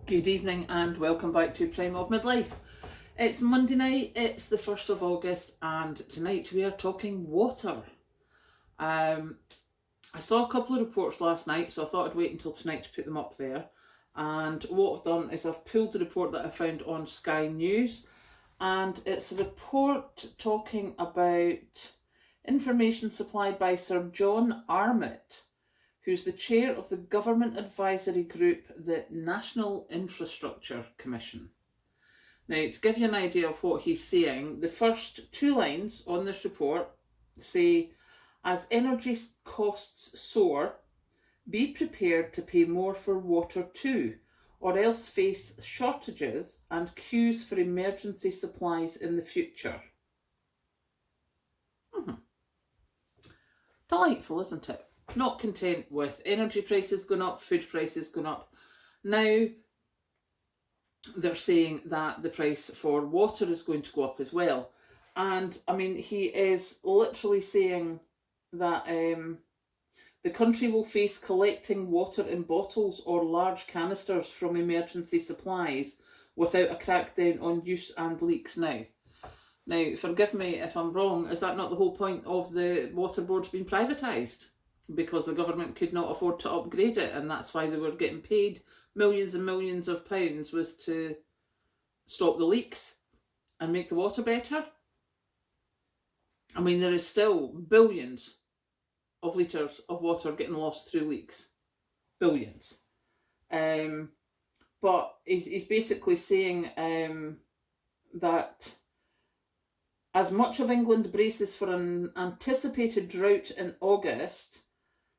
Good evening and welcome back to Prime of Midlife. It's Monday night, it's the 1st of August, and tonight we are talking water. I saw a couple of reports last night, so I thought I'd wait until tonight to put them up there. And what I've done is I've pulled the report that I found on Sky News, and it's a report talking about information supplied by Sir John Armitt, who's the chair of the government advisory group, the National Infrastructure Commission. Now, to give you an idea of what he's saying, the first two lines on this report say, as energy costs soar, be prepared to pay more for water too, or else face shortages and queues for emergency supplies in the future. Delightful, isn't it? Not content with energy prices going up, food prices going up. Now they're saying that the price for water is going to go up as well. And I mean, he is literally saying that the country will face collecting water in bottles or large canisters from emergency supplies without a crackdown on use and leaks now. Now, forgive me if I'm wrong, is that not the whole point of the water boards being privatised? Because the government could not afford to upgrade it, and that's why they were getting paid millions and millions of pounds, was to stop the leaks and make the water better. I mean, there is still billions of litres of water getting lost through leaks. Billions. But he's basically saying that as much of England braces for an anticipated drought in August,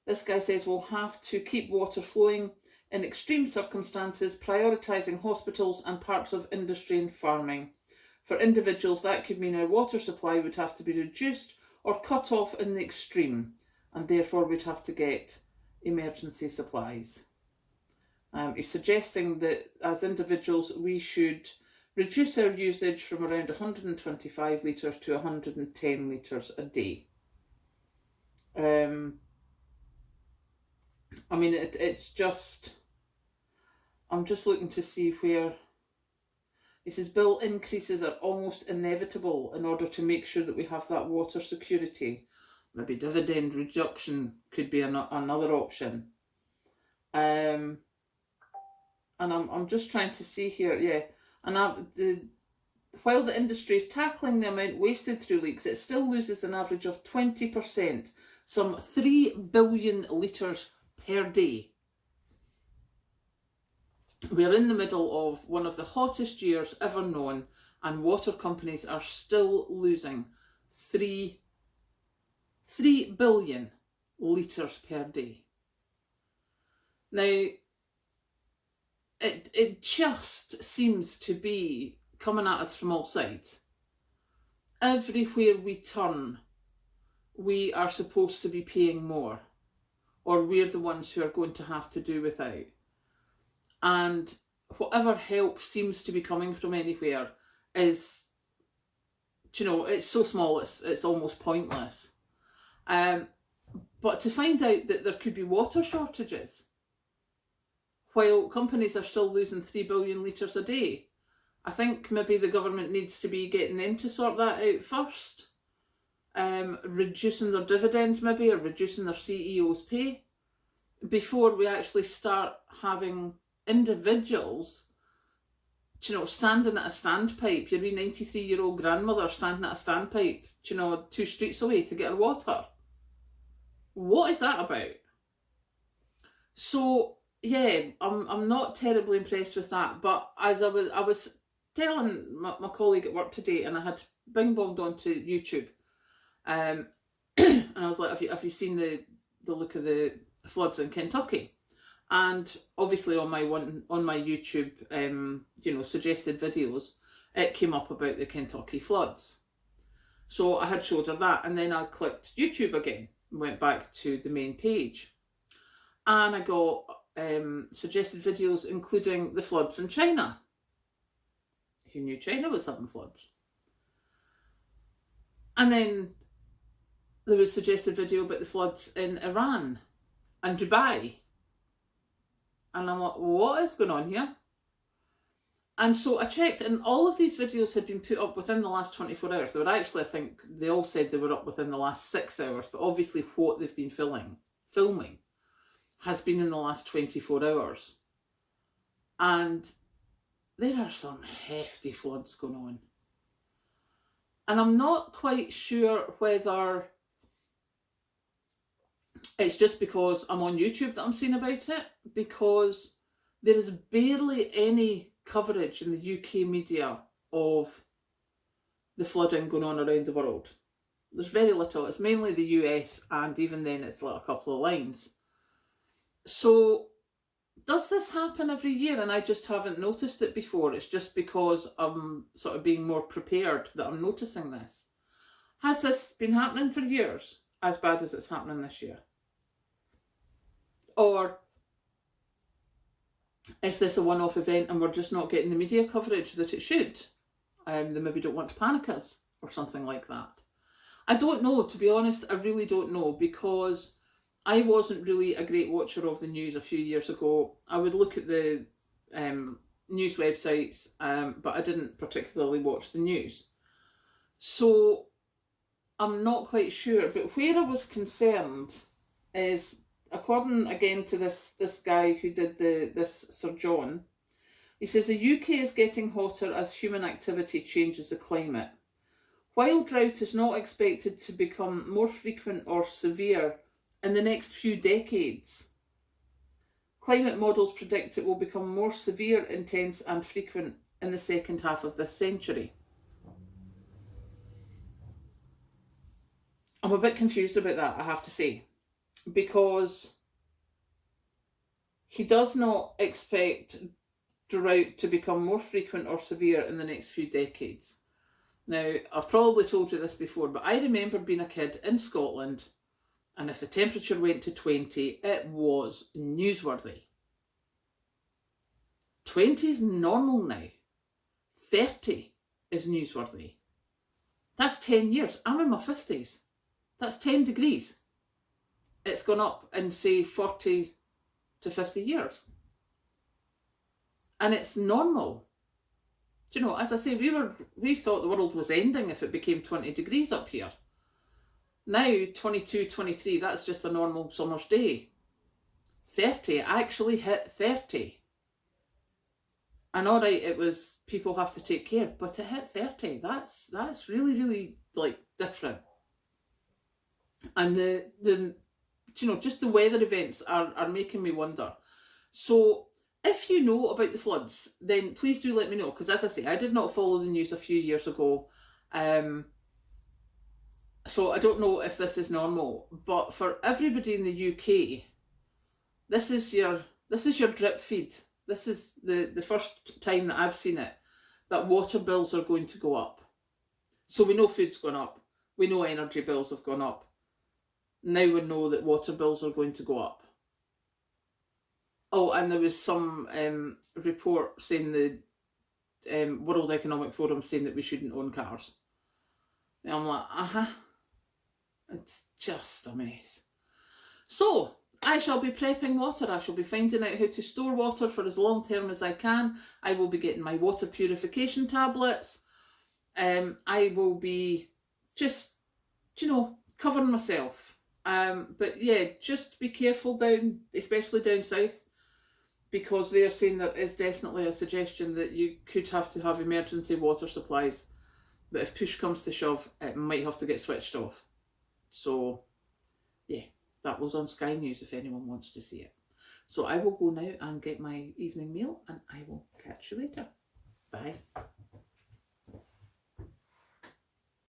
this guy says we'll have to keep water flowing in extreme circumstances, prioritising hospitals and parts of industry and farming. For individuals, that could mean our water supply would have to be reduced or cut off in the extreme, and therefore we'd have to get emergency supplies. He's suggesting that as individuals we should reduce our usage from around 125 litres to 110 litres a day. I mean, it's just... I'm just looking to see where... He says bill increases are almost inevitable in order to make sure that we have that water security. Maybe dividend reduction could be another option. And I'm just trying to see here, yeah. And while the industry is tackling the amount wasted through leaks, it still loses an average of 20%, some 3 billion litres per day. We're in the middle of one of the hottest years ever known, and water companies are still losing 3 billion litres per day. Now, it just seems to be coming at us from all sides. Everywhere we turn, we are supposed to be paying more, or we're the ones who are going to have to do without. And whatever help seems to be coming from anywhere is, it's so small, it's almost pointless. But to find out that there could be water shortages while companies are still losing 3 billion litres a day, I think maybe the government needs to be getting them to sort that out first. Reducing their dividends maybe, or reducing their CEO's pay, before we actually start having individuals, standing at a standpipe. Your wee 93-year-old grandmother standing at a standpipe, 2 streets away to get her water. What is that about? So, yeah, I'm not terribly impressed with that. But as I was telling my colleague at work today, and I had bing-bonged onto YouTube, and I was like, have you seen the look of the floods in Kentucky? And obviously on my YouTube, suggested videos, it came up about the Kentucky floods. So I had showed her that, and then I clicked YouTube again and went back to the main page, and I got suggested videos including the floods in China. Who knew China was having floods? And then there was a suggested video about the floods in Iran and Dubai. And I'm like, what is going on here? And so I checked, and all of these videos had been put up within the last 24 hours. They were actually, I think, they all said they were up within the last 6 hours, but obviously what they've been filming has been in the last 24 hours. And there are some hefty floods going on. And I'm not quite sure whether it's just because I'm on YouTube that I'm seeing about it, because there is barely any coverage in the UK media of the flooding going on around the world. There's very little. It's mainly the US, and even then it's like a couple of lines. So does this happen every year and I just haven't noticed it before? It's just because I'm sort of being more prepared that I'm noticing this. Has this been happening for years, as bad as it's happening this year? Or is this a one-off event and we're just not getting the media coverage that it should? They maybe don't want to panic us or something like that. I don't know, to be honest. I really don't know, because I wasn't really a great watcher of the news a few years ago. I would look at the news websites, but I didn't particularly watch the news. So I'm not quite sure. But where I was concerned is, according again to this guy who did this Sir John, he says the UK is getting hotter as human activity changes the climate. While drought is not expected to become more frequent or severe in the next few decades, climate models predict it will become more severe, intense and frequent in the second half of this century. I'm a bit confused about that, I have to say, because he does not expect drought to become more frequent or severe in the next few decades. Now, I've probably told you this before, but I remember being a kid in Scotland, and if the temperature went to 20, it was newsworthy. 20 is normal now. 30 is newsworthy. That's 10 years. I'm in my 50s. That's 10 degrees. It's gone up in, say, 40 to 50 years. And it's normal. Do you know, as I say, we thought the world was ending if it became 20 degrees up here. Now, 22, 23, that's just a normal summer's day. 30, I actually hit 30. And all right, it was people have to take care, but to hit 30, that's really, really like different. And the you know, just the weather events are making me wonder. So if you know about the floods, then please do let me know, because as I say, I did not follow the news a few years ago. So I don't know if this is normal, but for everybody in the UK, this is your drip feed. This is the first time that I've seen it, that water bills are going to go up. So we know food's gone up. We know energy bills have gone up. Now we know that water bills are going to go up. Oh, and there was some report saying the World Economic Forum saying that we shouldn't own cars. And I'm like, it's just a mess. So I shall be prepping water. I shall be finding out how to store water for as long term as I can. I will be getting my water purification tablets. I will be just, you know, covering myself. But yeah, just be careful especially down south, because they're saying there is definitely a suggestion that you could have to have emergency water supplies. But if push comes to shove, it might have to get switched off. So yeah, that was on Sky News if anyone wants to see it. So I will go now and get my evening meal, and I will catch you later. Bye.